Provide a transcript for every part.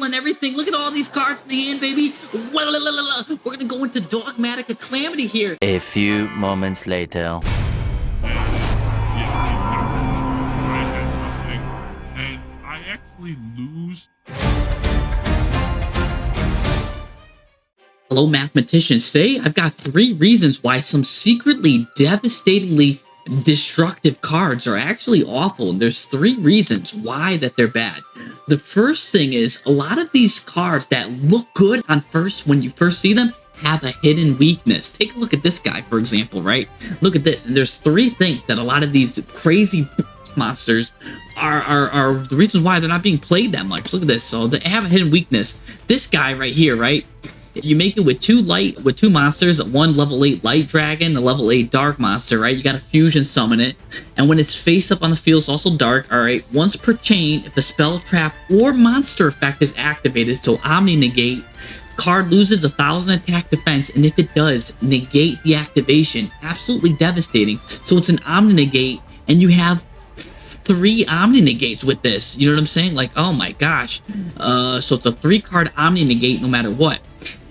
battle and everything. Look at all these cards in the hand, baby. We're gonna go into Dogmatiklamity here. A few moments later. Yeah, he's not. I had nothing, and I actually lose. Hello, mathematicians. Today, I've got 3 reasons why some secretly devastatingly destructive cards are actually awful, and there's 3 reasons why that they're bad. The first thing is a lot of these cards that look good on first when you first see them have a hidden weakness. Take a look at this guy, for example, right? Look at this, and there's 3 things that a lot of these crazy monsters are the reasons why they're not being played that much. Look at this. So they have a hidden weakness. This guy right here, right? You make it with 2 monsters, 1 level 8 light dragon, a level 8 dark monster, right? You got to fusion summon it, and when it's face up on the field, it's also dark. All right, once per chain, if a spell, trap, or monster effect is activated, so Omni negate, card loses 1,000 attack defense, and if it does, negate the activation. Absolutely devastating. So it's an Omni negate, and you have 3 Omni negates with this. You know what I'm saying? Like, oh my gosh. So it's a 3-card Omni negate no matter what.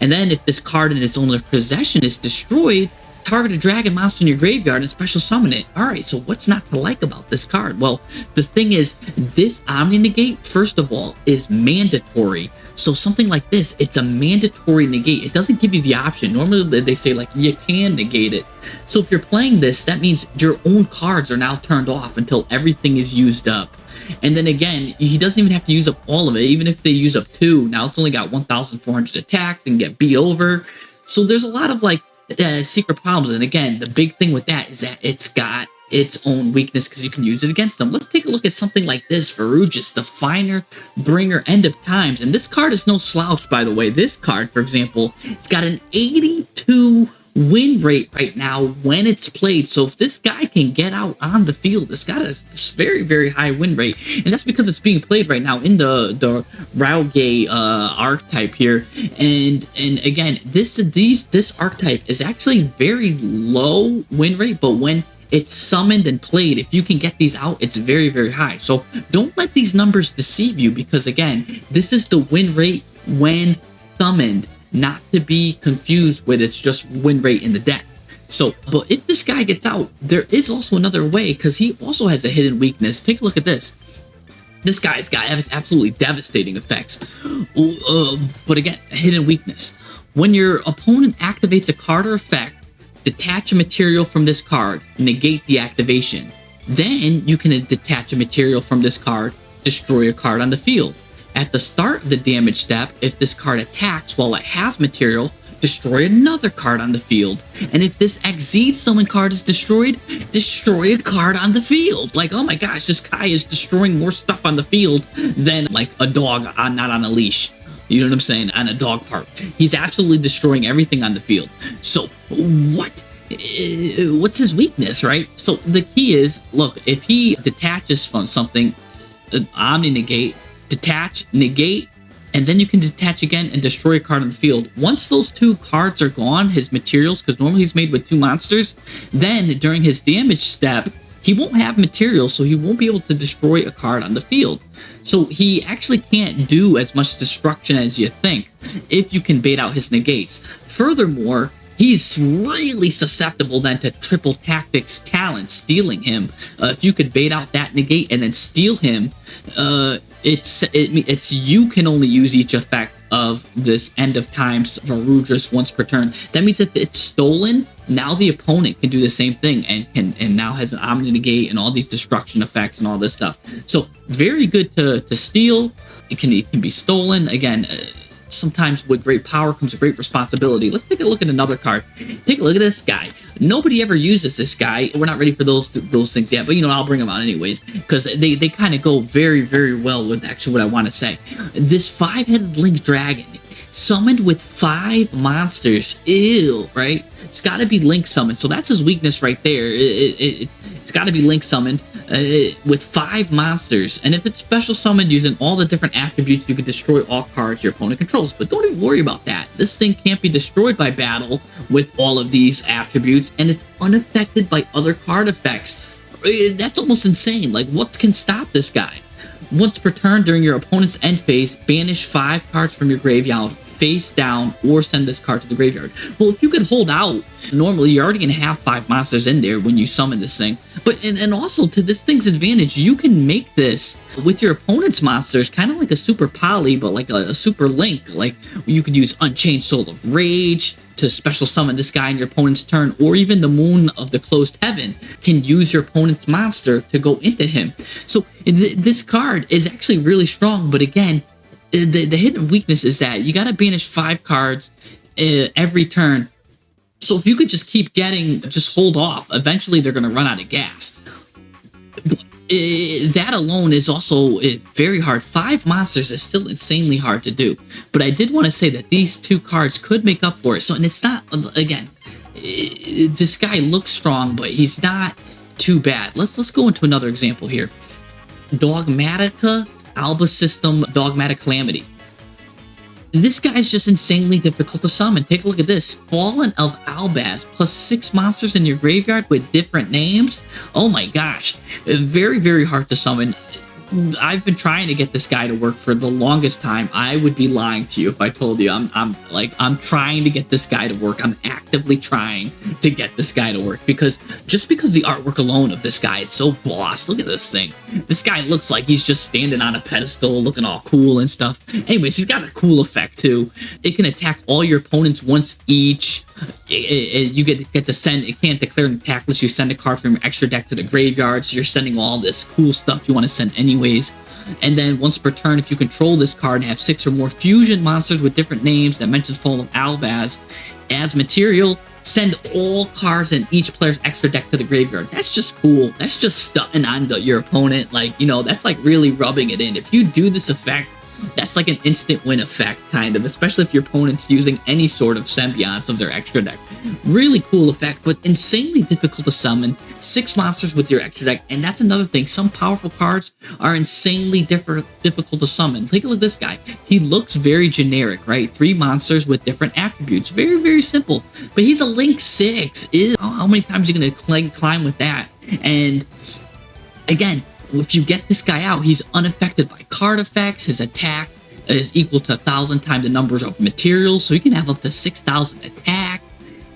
And then if this card in its owner's possession is destroyed, target a dragon monster in your graveyard and special summon it. Alright, so what's not to like about this card? Well, the thing is, this Omni negate, first of all, is mandatory. So something like this, it's a mandatory negate. It doesn't give you the option. Normally they say like, you can negate it. So if you're playing this, that means your own cards are now turned off until everything is used up. And then again, he doesn't even have to use up all of it. Even if they use up 2, now it's only got 1,400 attacks and get beat over. So there's a lot of like secret problems. And again, the big thing with that is that it's got its own weakness because you can use it against them. Let's take a look at something like this, Ferocious, the Finer Bringer, End of Times. And this card is no slouch, by the way. This card, for example, it's got an 82 win rate right now when it's played. So if this guy can get out on the field, it's got a very, very high win rate, and that's because it's being played right now in the Rauge archetype here. And again, this archetype is actually very low win rate, but when it's summoned and played, if you can get these out, it's very, very high. So don't let these numbers deceive you, because again, this is the win rate when summoned, not to be confused with it's just win rate in the deck. So, but if this guy gets out, there is also another way, because he also has a hidden weakness. Take a look at this. This guy's got absolutely devastating effects. But again, a hidden weakness. When your opponent activates a card or effect, detach a material from this card, negate the activation. Then you can detach a material from this card, destroy a card on the field. At the start of the damage step, if this card attacks while it has material, destroy another card on the field. And if this Exceed Summon card is destroyed, destroy a card on the field. Like, oh my gosh, this guy is destroying more stuff on the field than like a dog not on a leash. You know what I'm saying? On a dog park. He's absolutely destroying everything on the field. So what's his weakness, right? So the key is, look, if he detaches from something, Omni negate, detach, negate, and then you can detach again and destroy a card on the field. Once those 2 cards are gone, his materials, because normally he's made with 2 monsters, then during his damage step, he won't have materials, so he won't be able to destroy a card on the field. So he actually can't do as much destruction as you think if you can bait out his negates. Furthermore, he's really susceptible then to triple tactics talent, stealing him. If you could bait out that negate and then steal him, it's you can only use each effect of this End of Times Varudras once per turn. That means if it's stolen, now the opponent can do the same thing and now has an Omni negate and all these destruction effects and all this stuff. So very good to steal. It can be stolen. Again, sometimes with great power comes a great responsibility. Let's take a look at another card. Take a look at this guy. Nobody ever uses this guy. We're not ready for those things yet, but you know, I'll bring them out anyways, because they kind of go very, very well with actually what I want to say. This 5-headed Link Dragon, summoned with 5 monsters. Ew, right? It's got to be Link summoned. So that's his weakness right there. It's got to be Link summoned. With 5 monsters, and if it's special summoned using all the different attributes, you can destroy all cards your opponent controls. But don't even worry about that. This thing can't be destroyed by battle with all of these attributes, and it's unaffected by other card effects. That's almost insane. Like, what can stop this guy? Once per turn during your opponent's end phase, banish 5 cards from your graveyard face down or send this card to the graveyard. Well, if you could hold out, normally you're already going to have 5 monsters in there when you summon this thing. But and also to this thing's advantage, you can make this with your opponent's monsters kind of like a super poly, but like a super link. Like you could use Unchained Soul of Rage to special summon this guy in your opponent's turn, or even the Moon of the Closed Heaven can use your opponent's monster to go into him. So this card is actually really strong, but again, the hidden weakness is that you gotta banish 5 cards every turn. So if you could just keep just hold off, eventually they're gonna run out of gas. That alone is also very hard. 5 monsters is still insanely hard to do. But I did want to say that these 2 cards could make up for it. So, and it's not, again, this guy looks strong, but he's not too bad. Let's go into another example here. Dogmatika, Alba System Dogmatiklamity. This guy's just insanely difficult to summon. Take a look at this. Fallen of Albaz plus 6 monsters in your graveyard with different names. Oh my gosh. Very, very hard to summon. I've been trying to get this guy to work for the longest time. I would be lying to you if I told you I'm trying to get this guy to work. I'm actively trying to get this guy to work because the artwork alone of this guy is so boss. Look at this thing. This guy looks like he's just standing on a pedestal looking all cool and stuff. Anyways, he's got a cool effect too. It can attack all your opponents once each. You get to send, it can't declare an attack unless you send a card from your extra deck to the graveyard, so you're sending all this cool stuff you want to send anyways. And then once per turn, if you control this card and have 6 or more fusion monsters with different names that mentions Fallen of Albaz as material, send all cards in each player's extra deck to the graveyard. That's just cool. That's just stunting on your opponent. Like, you know, that's like really rubbing it in. If you do this effect, that's like an instant win effect, kind of, especially if your opponent's using any sort of symbionts of their extra deck. Really cool effect, but insanely difficult to summon. 6 monsters with your extra deck, and that's another thing. Some powerful cards are insanely difficult to summon. Take a look at this guy. He looks very generic, right? 3 monsters with different attributes. Very, very simple. But he's a Link 6. Ew. How many times are you going to climb with that? And again, if you get this guy out, he's unaffected by card effects. His attack is equal to 1,000 times the numbers of materials, so he can have up to 6,000 attack.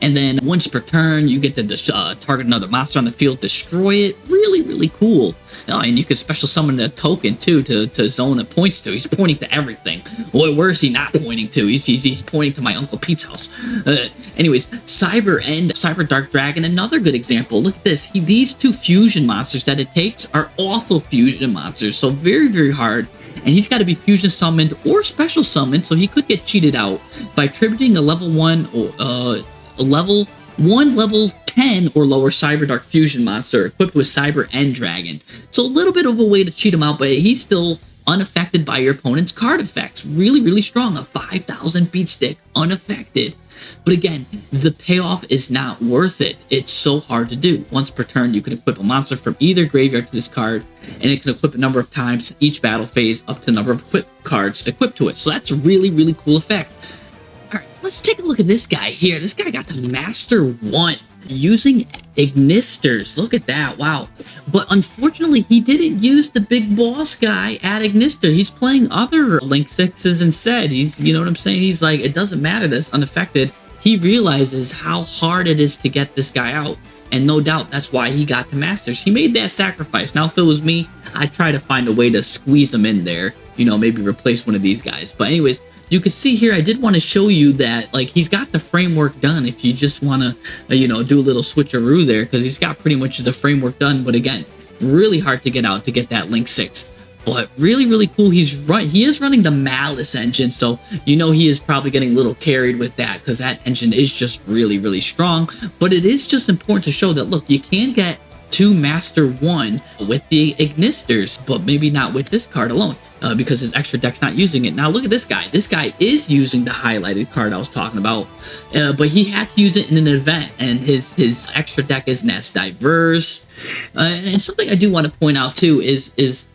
And then once per turn, you get to target another monster on the field, destroy it. Really, really cool. And you can special summon a token too to zone it points to. He's pointing to everything. Where is he not pointing to? He's pointing to my Uncle Pete's house. Anyways, Cyber Dark Dragon, another good example. Look at this. These 2 fusion monsters that it takes are also fusion monsters, so very, very hard. And he's got to be fusion summoned or special summoned, so he could get cheated out by attributing a level 1 or level 10 or lower Cyber Dark Fusion monster equipped with Cyber End Dragon. So a little bit of a way to cheat him out, but he's still unaffected by your opponent's card effects. Really, really strong. A 5,000 beat stick, unaffected. But again, the payoff is not worth it. It's so hard to do. Once per turn, you can equip a monster from either graveyard to this card, and it can equip a number of times each battle phase up to the number of equipped cards equipped to it. So that's a really, really cool effect. All right, let's take a look at this guy here. This guy got to Master 1 using Ignisters. Look at that. Wow. But unfortunately, he didn't use the big boss guy at Ignister. He's playing other Link 6s instead. He's, you know what I'm saying? He's like, it doesn't matter that's unaffected. He realizes how hard it is to get this guy out. And no doubt that's why he got to Masters. He made that sacrifice. Now, if it was me, I'd try to find a way to squeeze him in there. You know, maybe replace one of these guys. But anyways, you can see here, I did want to show you that, like, he's got the framework done if you just want to, you know, do a little switcheroo there, because he's got pretty much the framework done. But again, really hard to get out to get that Link 6. But really, really cool. He is running the Malice engine, so you know he is probably getting a little carried with that, because that engine is just really, really strong. But it is just important to show that, look, you can get to Master 1 with the Ignisters, but maybe not with this card alone. Because his extra deck's not using it. Now look at this guy. This guy is using the highlighted card I was talking about, but he had to use it in an event, and his extra deck isn't as diverse. And something I do want to point out too is,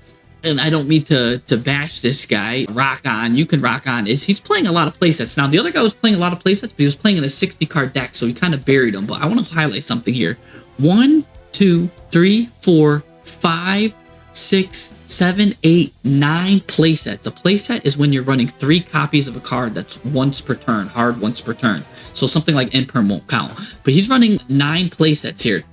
and I don't mean to bash this guy, Rock On, you can rock on, is he's playing a lot of playsets. Now the other guy was playing a lot of playsets, but he was playing in a 60 card deck, so he kind of buried him. But I want to highlight something here. 1, 2, 3, 4, 5, 6, 7, 8, 9 playsets. A playset is when you're running 3 copies of a card that's once per turn, hard once per turn. So something like end perm won't count. But he's running 9 playsets here.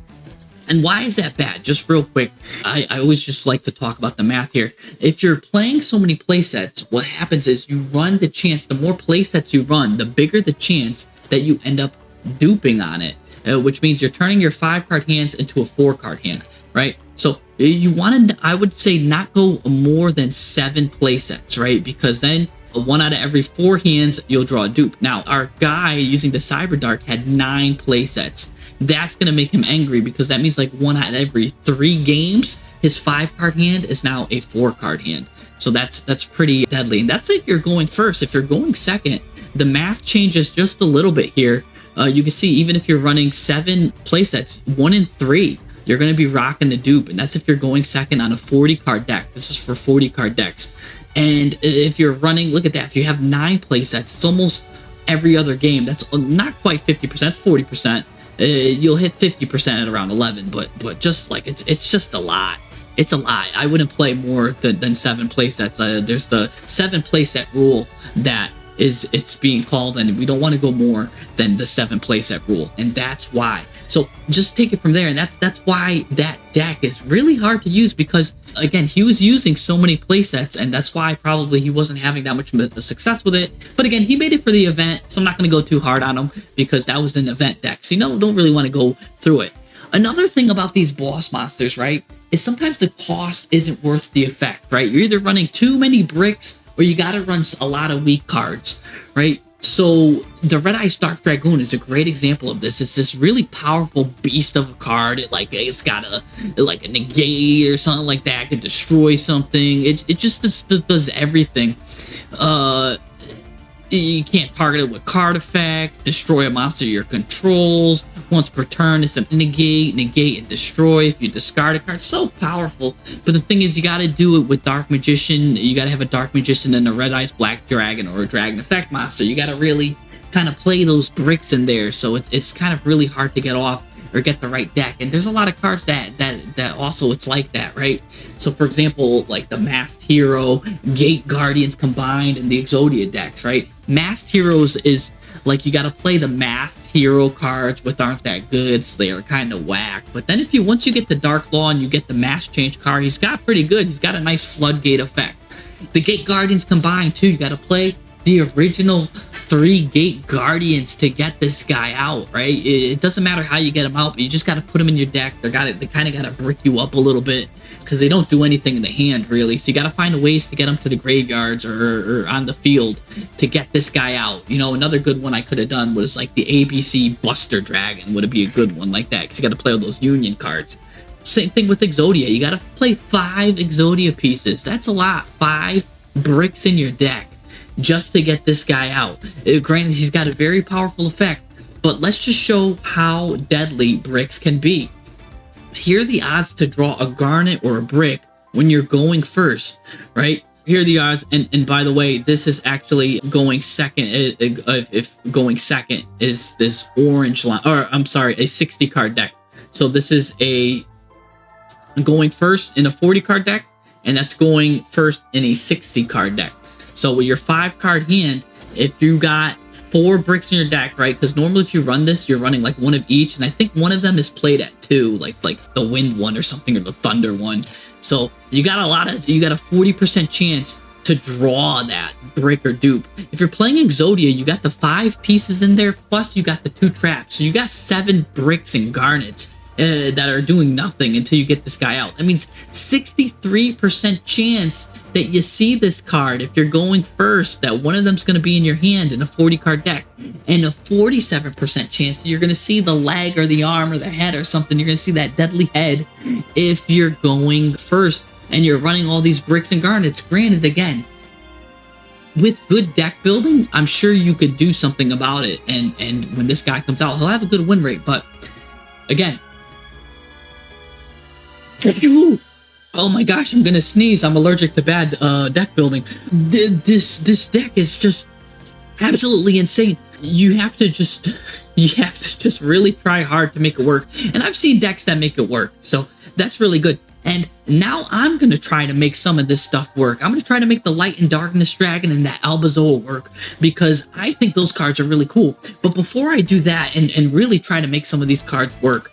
And why is that bad? Just real quick, I always just like to talk about the math here. If you're playing so many playsets, what happens is you run the chance, the more playsets you run, the bigger the chance that you end up duping on it, which means you're turning your 5-card hands into a 4-card hand, right? So you want to, I would say, not go more than 7 playsets, right? Because then 1 out of every 4 hands, you'll draw a dupe. Now, our guy using the Cyber Dark had 9 playsets. That's going to make him angry because that means like 1 out of every 3 games, his 5-card hand is now a 4-card hand. So that's pretty deadly. And that's if you're going first. If you're going second, the math changes just a little bit here. You can see even if you're running 7 playsets, 1 in 3, you're going to be rocking the dupe. And that's if you're going second on a 40-card deck. This is for 40-card decks. And if you're running, look at that, if you have 9 playsets, it's almost every other game. That's not quite 50%, 40%. You'll hit 50% at around 11, but just like it's just a lot. It's a lot. I wouldn't play more than 7 playsets. There's the 7 playset rule that it's being called, and we don't want to go more than the 7 playset rule, and that's why. So just take it from there, and that's why that deck is really hard to use, because again, he was using so many playsets, and that's why probably he wasn't having that much success with it. But again, he made it for the event, so I'm not going to go too hard on him because that was an event deck, so don't really want to go through it. Another thing about these boss monsters, right, is sometimes the cost isn't worth the effect, right? You're either running too many bricks or you got to run a lot of weak cards, right? So the Red Eyes Dark Dragoon is a great example of this. It's this really powerful beast of a card. It's got a negate or something like that. It can destroy something. It just does everything. You can't target it with card effects, destroy a monster your controls. Once per turn, it's a negate, and destroy if you discard a card. So powerful. But the thing is, you got to do it with Dark Magician. You got to have a Dark Magician and a Red Eyes Black Dragon or a Dragon Effect monster. You got to really kind of play those bricks in there. So it's kind of really hard to get off or get the right deck. And there's a lot of cards that also it's like that, right? So for example, like the Masked Hero, Gate Guardians combined, and the Exodia decks, right? Masked Heroes is like you got to play the Masked Hero cards, which aren't that good, so they are kind of whack. But then once you get the Dark Law and you get the Mask Change card, he's got pretty good. He's got a nice Floodgate effect. The Gate Guardians combined too. You got to play the original 3 Gate Guardians to get this guy out, right? It doesn't matter how you get him out, but you just got to put him in your deck. They kind of got to brick you up a little bit because they don't do anything in the hand, really. So you got to find ways to get them to the graveyards or on the field to get this guy out. You know, another good one I could have done was like the ABC Buster Dragon would be a good one like that, because you got to play all those Union cards. Same thing with Exodia. You got to play 5 Exodia pieces. That's a lot. 5 bricks in your deck just to get this guy out. Granted, he's got a very powerful effect, but let's just show how deadly bricks can be. Here are the odds to draw a garnet or a brick when you're going first, right? Here are the odds, and by the way, this is actually going second. If going second is this orange line, or I'm sorry, a 60 card deck. So this is a going first in a 40 card deck, and that's going first in a 60 card deck. So with your 5-card hand, if you got 4 bricks in your deck, right? Because normally if you run this, you're running like 1 of each, and I think one of them is played at 2, like the wind one or something, or the thunder one. So you got a 40% chance to draw that brick or dupe. If you're playing Exodia, you got the 5 pieces in there, plus you got the 2 traps. So you got 7 bricks and garnets that are doing nothing until you get this guy out. That means 63% chance that you see this card if you're going first, that one of them's going to be in your hand in a 40-card deck, and a 47% chance that you're going to see the leg or the arm or the head or something. You're going to see that deadly head if you're going first and you're running all these bricks and garnets. Granted, again, with good deck building, I'm sure you could do something about it, and when this guy comes out, he'll have a good win rate. But again, oh my gosh, I'm gonna sneeze. I'm allergic to bad deck building. This deck is just absolutely insane. You have to just really try hard to make it work. And I've seen decks that make it work, so that's really good. And now I'm going to try to make some of this stuff work. I'm going to try to make the Light and Darkness Dragon and that Alba work because I think those cards are really cool. But before I do that and really try to make some of these cards work,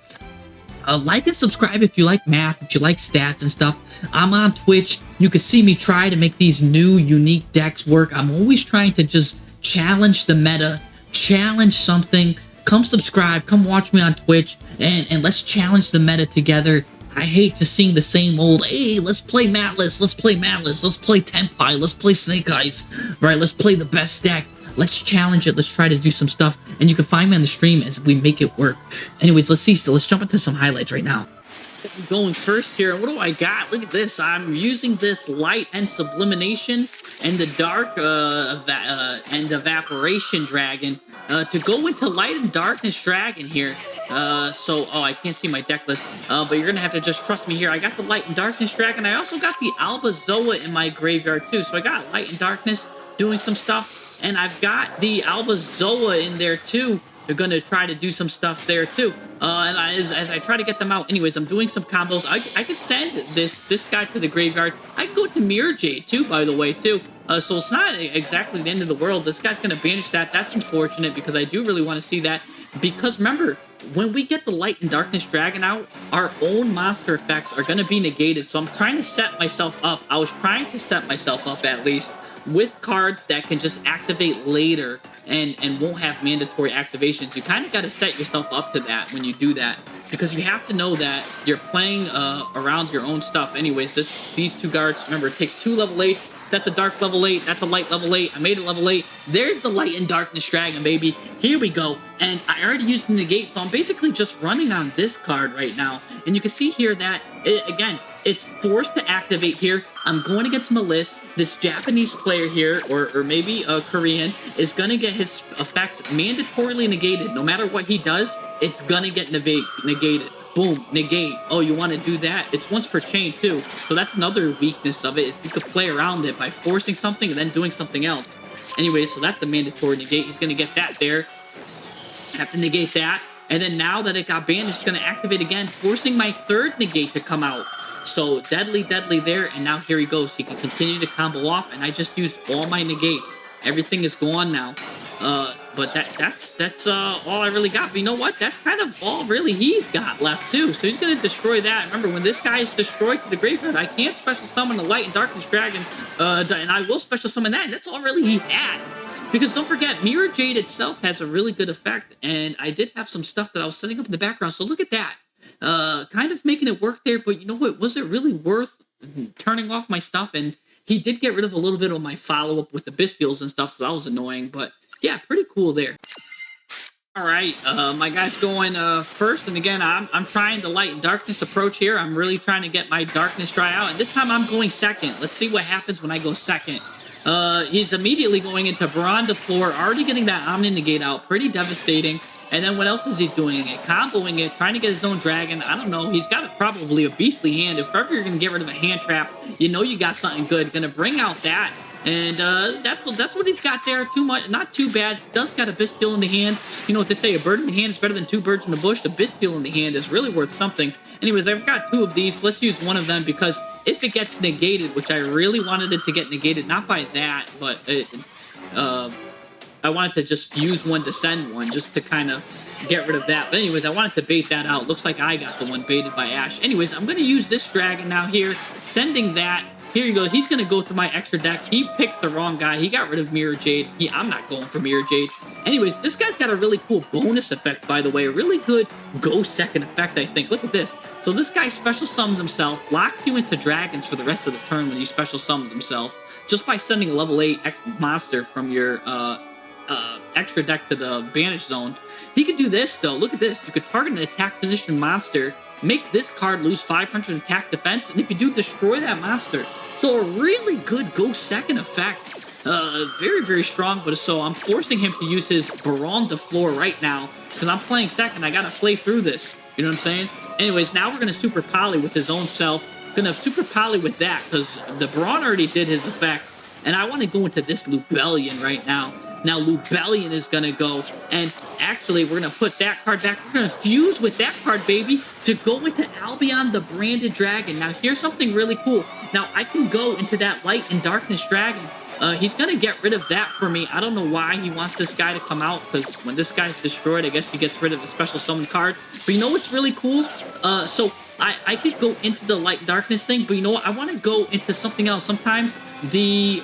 like and subscribe if you like math, if you like stats and stuff. I'm on Twitch. You can see me try to make these new unique decks work. I'm always trying to just challenge the meta, challenge something. Come subscribe, come watch me on Twitch, and let's challenge the meta together. I hate just seeing the same old, hey, let's play Matless, let's play Matless, let's play Tenpai, let's play Snake Eyes, right? Let's play the best deck. Let's challenge it. Let's try to do some stuff. And you can find me on the stream as we make it work. Anyways, let's see. So let's jump into some highlights right now. Going first here. What do I got? Look at this. I'm using this Light and Sublimation and the Dark and Evaporation Dragon to go into Light and Darkness Dragon here. I can't see my deck list, but you're gonna have to just trust me here. I got the Light and Darkness Dragon. I also got the Alba in my graveyard too. So I got Light and Darkness doing some stuff. And I've got the Alba in there too. They're going to try to do some stuff there too. As I try to get them out, anyways, I'm doing some combos. I could send this guy to the graveyard. I can go to Mirror Jade too, by the way, too. So it's not exactly the end of the world. This guy's going to banish that. That's unfortunate because I do really want to see that. Because remember, when we get the Light and Darkness Dragon out, our own monster effects are going to be negated. So I'm trying to set myself up. I was trying to set myself up at least with cards that can just activate later and won't have mandatory activations. You kind of got to set yourself up to that when you do that, because you have to know that you're playing around your own stuff. Anyways, these two guards, remember, it takes 2 level 8s. That's a dark level 8. That's a light level 8. I made it level 8. There's the Light and Darkness Dragon, baby. Here we go. And I already used the negate, so I'm basically just running on this card right now. And you can see here that, again, it's forced to activate here. I'm going against Melissa. This Japanese player here, or maybe a Korean, is going to get his effects mandatorily negated. No matter what he does, it's going to get negated. Boom, negate. Oh, you want to do that? It's once per chain too. So that's another weakness of it, is you could play around it by forcing something and then doing something else. Anyway, so that's a mandatory negate. He's going to get that there. Have to negate that. And then now that it got banned, it's going to activate again, forcing my 3rd negate to come out. So deadly there. And now here he goes. He can continue to combo off. And I just used all my negates. Everything is gone now. But that's all I really got. But you know what? That's kind of all really he's got left too. So he's going to destroy that. Remember, when this guy is destroyed to the graveyard, I can't special summon the Light and Darkness Dragon. And I will special summon that. And that's all really he had. Because don't forget, Mirror Jade itself has a really good effect. And I did have some stuff that I was setting up in the background. So look at that. Kind of making it work there. But you know what? Was it really worth turning off my stuff? And he did get rid of a little bit of my follow-up with the Bestials and stuff. So that was annoying. But yeah, pretty cool there. All right, my guy's going first, and again, I'm trying the Light and Darkness approach here. I'm really trying to get my Darkness dry out, and this time I'm going second. Let's see what happens when I go second. He's immediately going into Baron de Floor, already getting that Omni Negate out, pretty devastating. And then what else is he doing? Comboing it, trying to get his own dragon. I don't know. He's got probably a beastly hand. If ever you're going to get rid of a hand trap, you know you got something good. Going to bring out that. And that's what he's got there. Not too bad. He does got a Bestial in the hand. You know what they say, a bird in the hand is better than 2 birds in the bush. The Bestial in the hand is really worth something. Anyways, I've got 2 of these. Let's use one of them, because if it gets negated, which I really wanted it to get negated, not by that, but I wanted to just use one to send one, just to kind of get rid of that. But anyways, I wanted to bait that out. Looks like I got the one baited by Ash. Anyways, I'm going to use this dragon now here, sending that. Here you go. He's going to go through my extra deck. He picked the wrong guy. He got rid of Mirror Jade. I'm not going for Mirror Jade. Anyways, this guy's got a really cool bonus effect, by the way. A really good go second effect, I think. Look at this. So this guy special summons himself, locks you into dragons for the rest of the turn when he special summons himself, just by sending a level 8 monster from your extra deck to the banish zone. He could do this, though. Look at this. You could target an attack position monster, make this card lose 500 attack defense, and if you do, destroy that monster. So a really good go second effect. Very, very strong, but so I'm forcing him to use his Baron de Floor right now, because I'm playing second. I gotta play through this. You know what I'm saying? Anyways, now we're gonna super poly with his own self. Gonna super poly with that, because the Baron already did his effect, and I want to go into this Lubellion right now. Now Lubellion is gonna go, and actually we're gonna put that card back. We're gonna fuse with that card, baby. to go into Albion the Branded Dragon. Now, here's something really cool. Now, I can go into that Light and Darkness Dragon. He's going to get rid of that for me. I don't know why he wants this guy to come out, because when this guy's destroyed, I guess he gets rid of a special summon card. But you know what's really cool? So I could go into the Light Darkness thing, but you know what? I want to go into something else. Sometimes the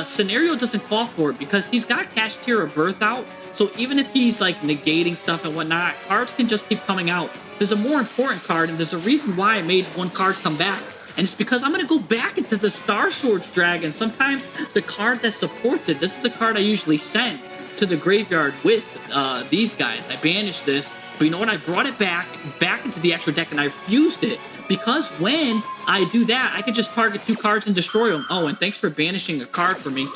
scenario doesn't call for it because he's got Cash Tier of Birth out. So even if he's like negating stuff and whatnot, cards can just keep coming out. There's a more important card, and there's a reason why I made one card come back. And it's because I'm going to go back into the Star Swords Dragon. Sometimes the card that supports it, this is the card I usually send to the graveyard with these guys. I banished this, but you know what? I brought it back into the actual deck, and I fused it because when I do that, I can just target 2 cards and destroy them. Oh, and thanks for banishing a card for me,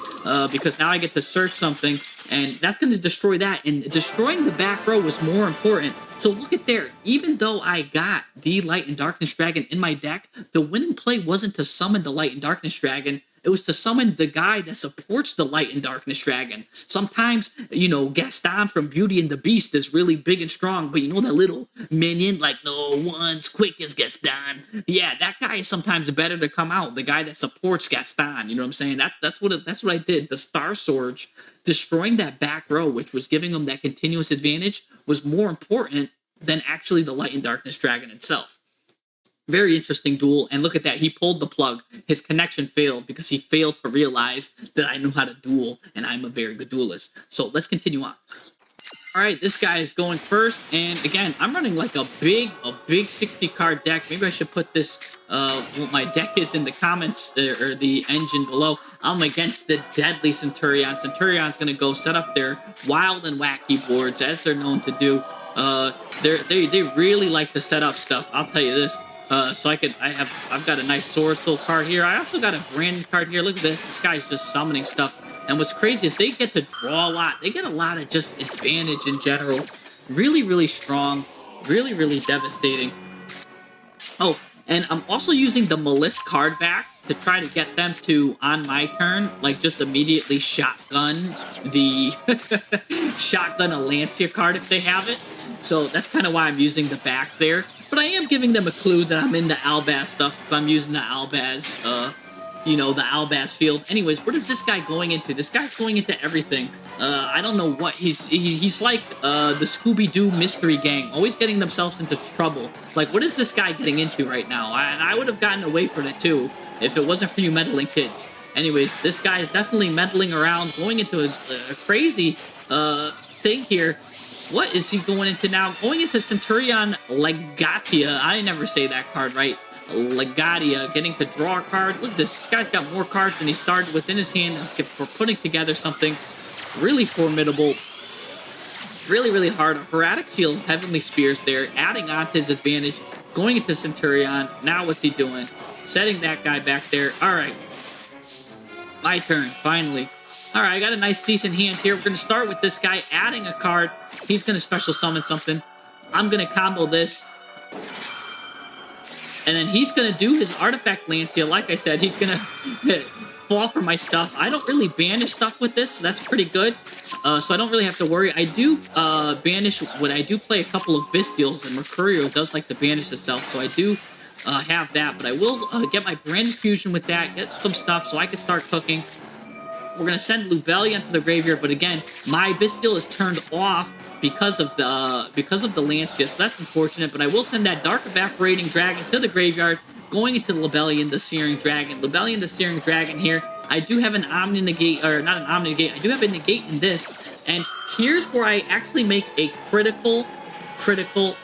because now I get to search something, and that's going to destroy that. And destroying the back row was more important. So look at there. Even though I got the Light and Darkness Dragon in my deck, the winning play wasn't to summon the Light and Darkness Dragon. It was to summon the guy that supports the Light and Darkness Dragon. Sometimes, you know, Gaston from Beauty and the Beast is really big and strong, but you know that little minion, like, no one's quick as Gaston. Yeah, that guy is sometimes better to come out. The guy that supports Gaston. You know what I'm saying? That's what I did. The Star Swords, destroying that back row, which was giving him that continuous advantage, was more important than actually the Light and Darkness Dragon itself. Very interesting duel, and look at that. He pulled the plug. His connection failed because he failed to realize that I knew how to duel, and I'm a very good duelist. So let's continue on. All right, this guy is going first, and again, I'm running like a big 60-card deck. Maybe I should put this, what my deck is in the comments, or the engine below. I'm against the Deadly Centurion. Centurion's going to go set up their wild and wacky boards, as they're known to do. They really like to set up stuff, I'll tell you this. So I've got a nice Sword Soul card here. I also got a Brandon card here. Look at this. This guy's just summoning stuff. And what's crazy is they get to draw a lot. They get a lot of just advantage in general. Really, really strong. Really, really devastating. Oh, and I'm also using the Malice card back to try to get them to, on my turn, like just immediately shotgun the shotgun a Lancia card if they have it. So that's kind of why I'm using the back there. But I am giving them a clue that I'm into Albaz stuff because I'm using the Albaz, the Albaz field. Anyways, what is this guy going into? This guy's going into everything. I don't know what he's like the Scooby-Doo mystery gang, always getting themselves into trouble. Like, what is this guy getting into right now? And I would have gotten away from it too if it wasn't for you meddling kids. Anyways, this guy is definitely meddling around, going into a crazy thing here. What is he going into now? Going into Centurion Legatia. I never say that card right. Legatia, getting to draw a card. Look at this. This guy's got more cards than he started within his hand. We're putting together something really formidable. Really, really hard. A Heradic Seal of Heavenly Spears there, adding on to his advantage. Going into Centurion. Now what's he doing? Setting that guy back there. All right. My turn, finally. All right, I got a nice, decent hand here. We're going to start with this guy adding a card. He's going to special summon something. I'm going to combo this. And then he's going to do his Artifact Lancia. Like I said, he's going to fall for my stuff. I don't really banish stuff with this, so that's pretty good. So I don't really have to worry. I do banish when I do play a couple of Bestials, and Mercurio does like to banish itself, so I do have that. But I will get my Branded Fusion with that, get some stuff so I can start cooking. We're going to send Lubellion to the graveyard, but again, my Bestial is turned off because of the Lancia, so that's unfortunate. But I will send that Dark Evaporating Dragon to the graveyard, going into Lubellion the Searing Dragon. Lubellion the Searing Dragon here. I do have an Omni Negate, or not an Omni Negate, I do have a Negate in this, and here's where I actually make a critical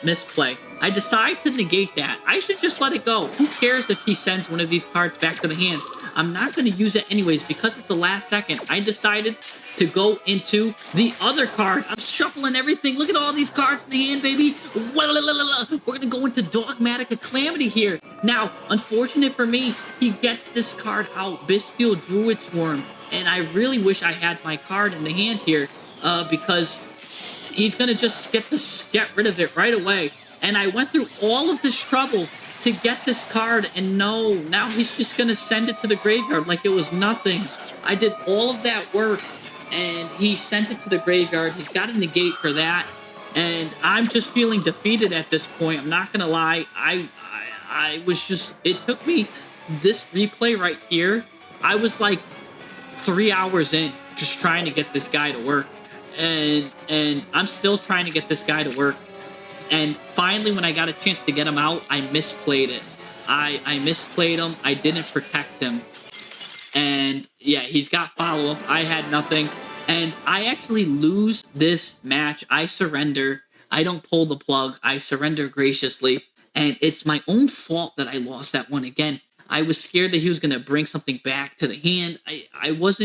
misplay. I decide to negate that. I should just let it go. Who cares if he sends one of these cards back to the hands? I'm not going to use it anyways because at the last second, I decided to go into the other card. I'm shuffling everything. Look at all these cards in the hand, baby. We're going to go into Dogmatiklamity here. Now, unfortunate for me, he gets this card out, Bestial Druid Swarm. And I really wish I had my card in the hand here because he's going to just get rid of it right away. And I went through all of this trouble to get this card, and no, now he's just going to send it to the graveyard like it was nothing. I did all of that work, and he sent it to the graveyard. He's got a negate for that. and I'm just feeling defeated at this point. I'm not gonna lie. I was just. It took me this replay right here. I was like 3 hours in, just trying to get this guy to work, and I'm still trying to get this guy to work. And finally, when I got a chance to get him out, I misplayed it. I misplayed him. I didn't protect him. And yeah, he's got follow-up. I had nothing. And I actually lose this match. I surrender. I don't pull the plug. I surrender graciously. And it's my own fault that I lost that one again. I was scared that he was going to bring something back to the hand. I was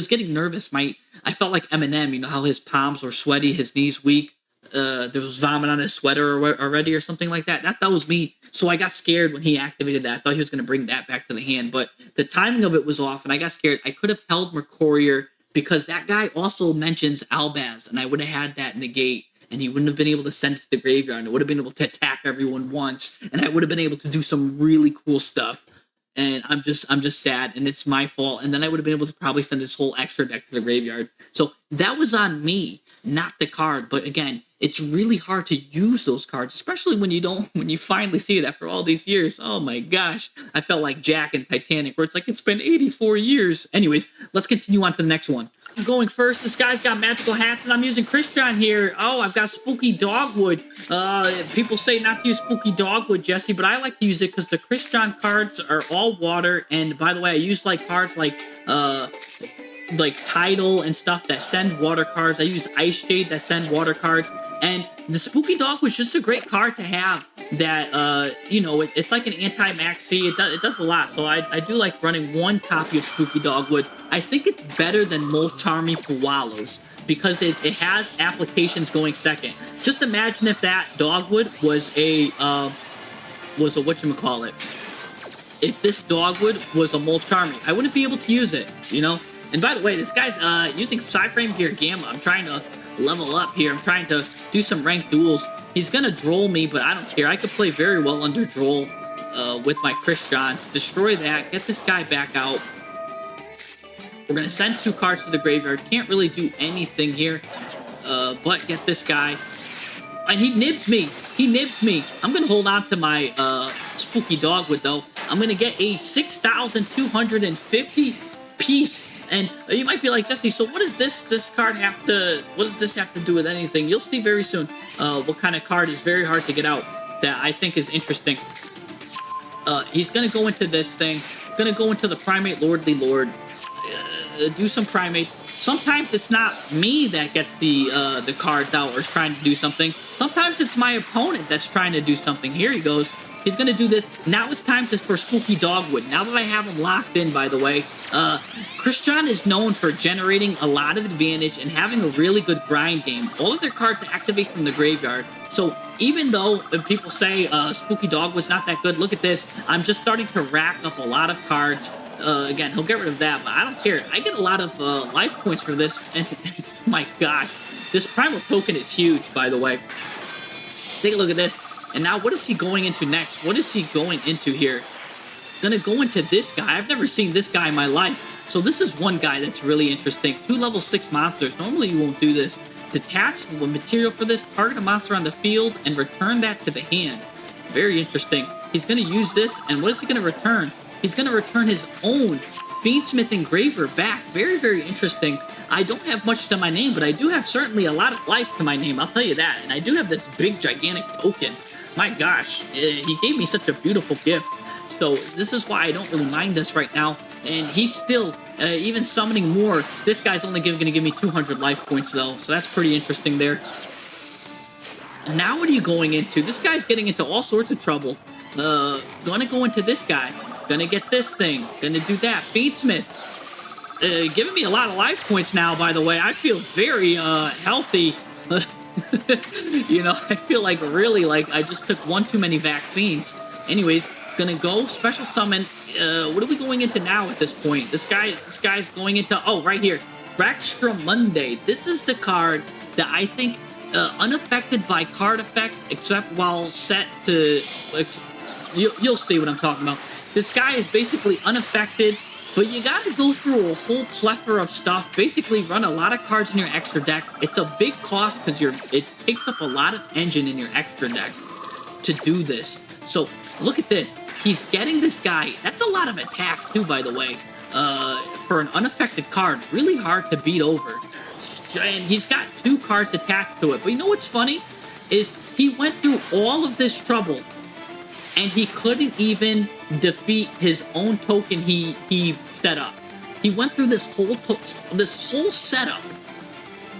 getting nervous. I felt like Eminem, you know how his palms were sweaty, his knees weak. There was vomit on his sweater already or something like that. That was me. So I got scared when he activated that. I thought he was going to bring that back to the hand, but the timing of it was off, and I got scared. I could have held Mercurier because that guy also mentions Albaz, and I would have had that negate, and he wouldn't have been able to send it to the graveyard, and I would have been able to attack everyone once, and I would have been able to do some really cool stuff. And I'm just sad, and it's my fault. And then I would have been able to probably send this whole extra deck to the graveyard. So that was on me, not the card. But again, it's really hard to use those cards, especially when you finally see it after all these years. Oh my gosh, I felt like Jack in Titanic, where it's like it's been 84 years. Anyways, let's continue on to the next one. I'm going first. This guy's got magical hats, and I'm using Christian here. Oh, I've got spooky dogwood. People say not to use spooky dogwood, Jesse, but I like to use it because the Christian cards are all water. And by the way, I use like cards like Tidal and stuff that send water cards. I use Ice Shade that send water cards. And the Spooky Dog was just a great card to have that, it's like an anti-maxi. It does a lot. So I do like running one copy of Spooky Dogwood. I think it's better than Most Charming for Wallows because it has applications going second. Just imagine if that Dogwood was a whatchamacallit. If this Dogwood was a Molt Charming, I wouldn't be able to use it, you know? And by the way, this guy's using Psyframe Gear Gamma. I'm trying to level up here. I'm trying to do some ranked duels. He's gonna droll me, but I don't care. I could play very well under droll with my Christians. Destroy that. Get this guy back out. We're gonna send 2 cards to the graveyard. Can't really do anything here, but get this guy. And he nibs me. He nibs me. I'm gonna hold on to my Spooky Dogwood though. I'm gonna get a 6,250 piece. And you might be like, Jesse, so what does this card have to, what does this have to do with anything? You'll see very soon what kind of card is very hard to get out that I think is interesting. He's going to go into this thing, going to go into the Primate Lordly Lord, do some Primates. Sometimes it's not me that gets the cards out or is trying to do something. Sometimes it's my opponent that's trying to do something. Here he goes. He's going to do this. Now it's time for Spooky Dogwood. Now that I have him locked in, by the way, Christian is known for generating a lot of advantage and having a really good grind game. All of their cards activate from the graveyard. So even though people say Spooky Dogwood's not that good, look at this. I'm just starting to rack up a lot of cards. Again, he'll get rid of that, but I don't care. I get a lot of life points for this. And my gosh, this Primal Token is huge, by the way. Take a look at this. And now what is he going into next? What is he going into here? Gonna go into this guy. I've never seen this guy in my life. So this is one guy that's really interesting. 2 level 6 monsters. Normally you won't do this. Detach the material for this, target a monster on the field, and return that to the hand. Very interesting. He's gonna use this, and what is he gonna return? He's gonna return his own Fiendsmith Engraver back. Very, very interesting. I don't have much to my name, but I do have certainly a lot of life to my name. I'll tell you that. And I do have this big, gigantic token. My gosh, he gave me such a beautiful gift. So this is why I don't really mind this right now. And he's still, even summoning more. This guy's only going to give me 200 life points though. So that's pretty interesting there. And now what are you going into? This guy's getting into all sorts of trouble. Gonna go into this guy. Gonna get this thing. Gonna do that. Fiendsmith. Giving me a lot of life points now, by the way. I feel very healthy. You know, I feel like really like I just took one too many vaccines. Anyways, gonna go special summon. What are we going into now at this point? This guy's going into, oh, right here. Rakstra Monday. This is the card that I think unaffected by card effects except while set to, you'll see what I'm talking about. This guy is basically unaffected But you got to go through a whole plethora of stuff. Basically, run a lot of cards in your extra deck. It's a big cost because it takes up a lot of engine in your extra deck to do this. So look at this. He's getting this guy. That's a lot of attack too, by the way. For an unaffected card, really hard to beat over. And he's got 2 cards attached to it. But you know what's funny? Is he went through all of this trouble and he couldn't even defeat his own token he set up. He went through this whole setup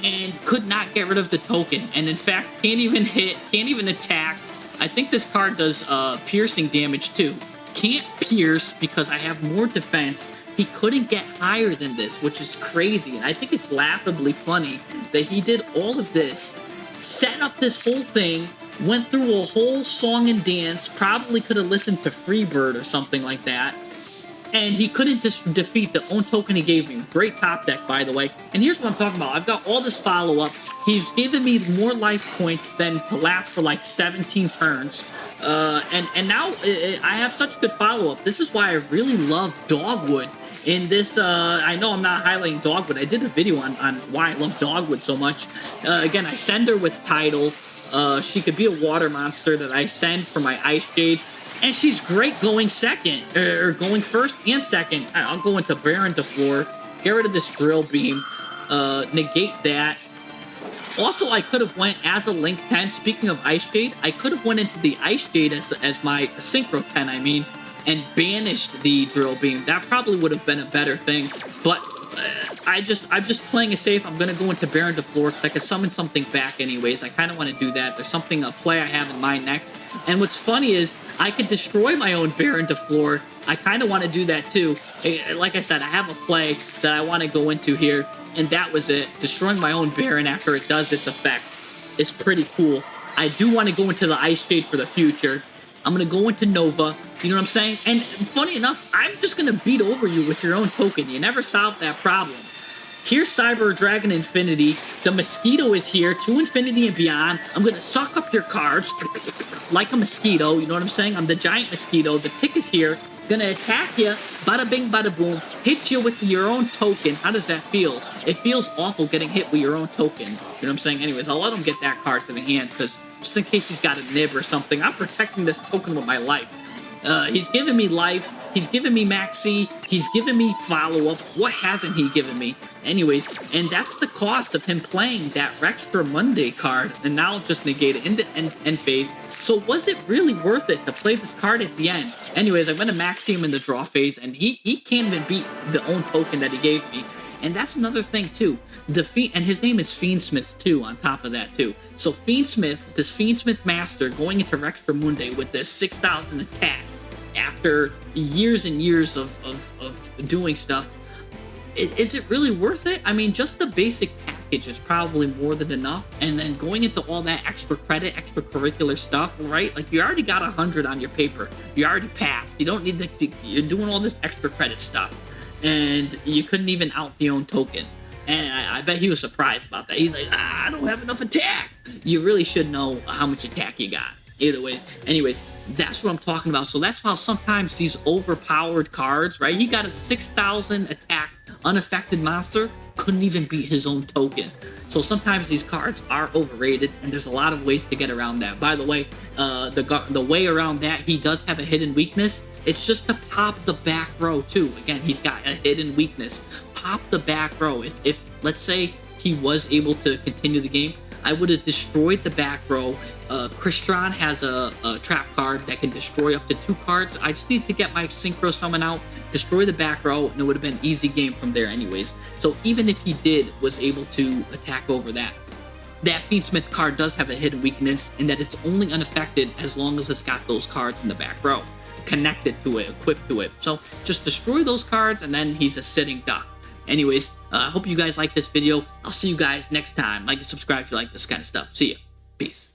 and could not get rid of the token. And in fact, can't even hit, can't even attack. I think this card does piercing damage too. Can't pierce because I have more defense. He couldn't get higher than this, which is crazy. And I think it's laughably funny that he did all of this, set up this whole thing, went through a whole song and dance, probably could have listened to Freebird or something like that, and he couldn't defeat the own token he gave me. Great top deck, by the way. And here's what I'm talking about. I've got all this follow-up. He's given me more life points than to last for like 17 turns. And now I have such good follow-up. This is why I really love Dogwood. In this, I know I'm not highlighting Dogwood. I did a video on why I love Dogwood so much. Again, I send her with Tidal. She could be a water monster that I send for my Ice Shades. And she's great going second, or going first and second. I'll go into Baron DeFleur, get rid of this Drill Beam, negate that. Also, I could have went as a Link 10. Speaking of Ice Shade, I could have went into the Ice Shade as my Synchro 10, I mean, and banished the Drill Beam. That probably would have been a better thing, but I'm just playing it safe. I'm gonna go into Baron DeFleur because I can summon something back anyways. I kind of want to do that. There's something, a play I have in mind next. And what's funny is I could destroy my own Baron DeFleur. I kind of want to do that too. Like I said, I have a play that I want to go into here, and that was it. Destroying my own Baron after it does its effect is pretty cool. I do want to go into the Ice Shade for the future. I'm going to go into Nova. You know what I'm saying? And funny enough, I'm just going to beat over you with your own token. You never solved that problem. Here's Cyber Dragon Infinity. The Mosquito is here to Infinity and beyond. I'm going to suck up your cards like a mosquito. You know what I'm saying? I'm the giant mosquito. The tick is here. Gonna attack you. Bada bing, bada boom. Hit you with your own token. How does that feel? It feels awful getting hit with your own token. You know what I'm saying? Anyways, I'll let him get that card to the hand because just in case he's got a nib or something, I'm protecting this token with my life. He's given me life. He's given me Maxi. He's given me follow-up. What hasn't he given me? Anyways, and that's the cost of him playing that Rextra Monday card, and now I'll just negate it in the end phase. So was it really worth it to play this card at the end? Anyways, I'm going to Maxi him in the draw phase, and he can't even beat the own token that he gave me. And that's another thing, too. And his name is Fiendsmith, too, on top of that, too. So Fiendsmith, this Fiendsmith Master, going into Rextra Monday with this 6,000 attack, after years and years of doing stuff, is it really worth it? I mean, just the basic package is probably more than enough, and then going into all that extra credit, extracurricular stuff, right? Like, you already got 100 on your paper. You already passed. You don't need to, you're doing all this extra credit stuff, and you couldn't even out the own token. And I bet he was surprised about that. He's like, I don't have enough attack. You really should know how much attack you got. Either way, anyways, that's what I'm talking about. So that's how sometimes these overpowered cards, right? He got a 6,000 attack unaffected monster, couldn't even beat his own token. So sometimes these cards are overrated, and there's a lot of ways to get around that. By the way, the way around that, he does have a hidden weakness. It's just to pop the back row too. Again, he's got a hidden weakness. Pop the back row. If let's say he was able to continue the game, I would have destroyed the back row. Crystron has a trap card that can destroy up to 2 cards. I just need to get my Synchro Summon out, destroy the back row, and it would have been an easy game from there anyways. So even if he was able to attack over that, that Fiendsmith card does have a hidden weakness in that it's only unaffected as long as it's got those cards in the back row connected to it, equipped to it. So just destroy those cards, and then he's a sitting duck. Anyways, I hope you guys like this video. I'll see you guys next time. Like and subscribe if you like this kind of stuff. See ya. Peace.